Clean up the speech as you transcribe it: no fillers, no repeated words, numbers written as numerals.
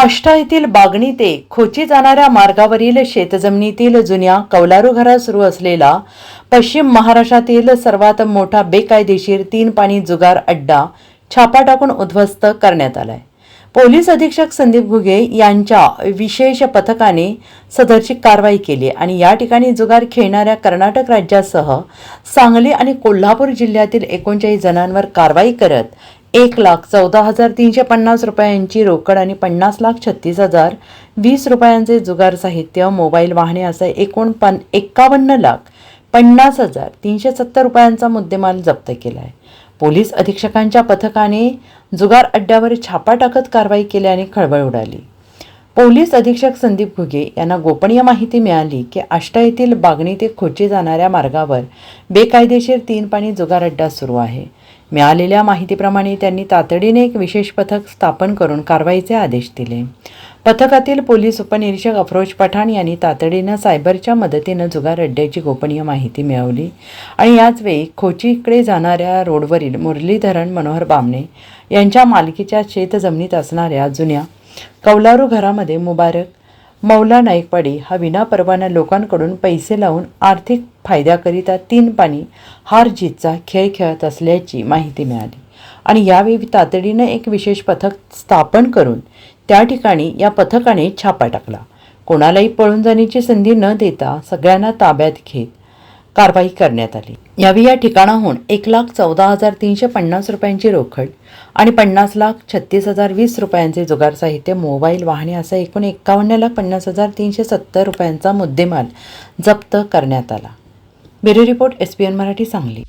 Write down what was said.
आष्टा येथील बागणी ते खोची जाणाऱ्या मार्गावरील शेतजमिनीतील जुन्या कौलारू घरात सुरू असलेला पश्चिम महाराष्ट्रातील सर्वात मोठा बेकायदेशीर तीन पाणी जुगार अड्डा छापा टाकून उद्ध्वस्त करण्यात आलाय। पोलीस अधीक्षक संदीप घुगे यांच्या विशेष पथकाने सदरची कारवाई केली आणि या ठिकाणी जुगार खेळणाऱ्या कर्नाटक राज्यासह सांगली आणि कोल्हापूर जिल्ह्यातील 39 जणांवर कारवाई करत 1,14,350 रुपयांची रोकड आणि 50,36,020 रुपयांचे जुगार साहित्य, मोबाईल, वाहने असे एकूण 51,50,370 रुपयांचा मुद्देमाल जप्त केला आहे। पोलीस अधीक्षकांच्या पथकाने जुगार अड्ड्यावर छापा टाकत कारवाई केल्याने खळबळ उडाली। पोलीस अधीक्षक संदीप घुगे यांना गोपनीय माहिती मिळाली की आष्टा येथील बागणी ते खोची जाणाऱ्या मार्गावर बेकायदेशीर तीन पाणी जुगार अड्डा सुरू आहे। मिळालेल्या माहितीप्रमाणे त्यांनी तातडीने एक विशेष पथक स्थापन करून कारवाईचे आदेश दिले। पथकातील पोलीस उपनिरीक्षक अफरोज पठाण यांनी तातडीने सायबरच्या मदतीने जुगार अड्ड्याची गोपनीय माहिती मिळवली आणि याच वेळी खोचीकडे जाणाऱ्या रोडवरील मुरलीधरण मनोहर बामणे यांच्या मालकीच्या शेतजमिनीत असणाऱ्या जुन्या कौलारू घरामध्ये मुबारक मौला नाईकवाडी हा विनापरवाना लोकांकडून पैसे लावून आर्थिक फायद्याकरिता तीन पाणी हार जीतचा खेळ खेळत असल्याची माहिती मिळाली आणि यावेळी तातडीने एक विशेष पथक स्थापन करून त्या ठिकाणी या पथकाने छापा टाकला। कोणालाही पळून जाण्याची संधी न देता सगळ्यांना ताब्यात घेत कारवाई करण्यात आली। यावेळी या ठिकाणाहून 1,14,350 रुपयांची रोकड आणि 50,36,020 रुपयांचे जुगार साहित्य, मोबाईल, वाहने असा एकूण 51,50,370 रुपयांचा मुद्देमाल जप्त करण्यात आला। Bureau report SPN Marathi Sangli.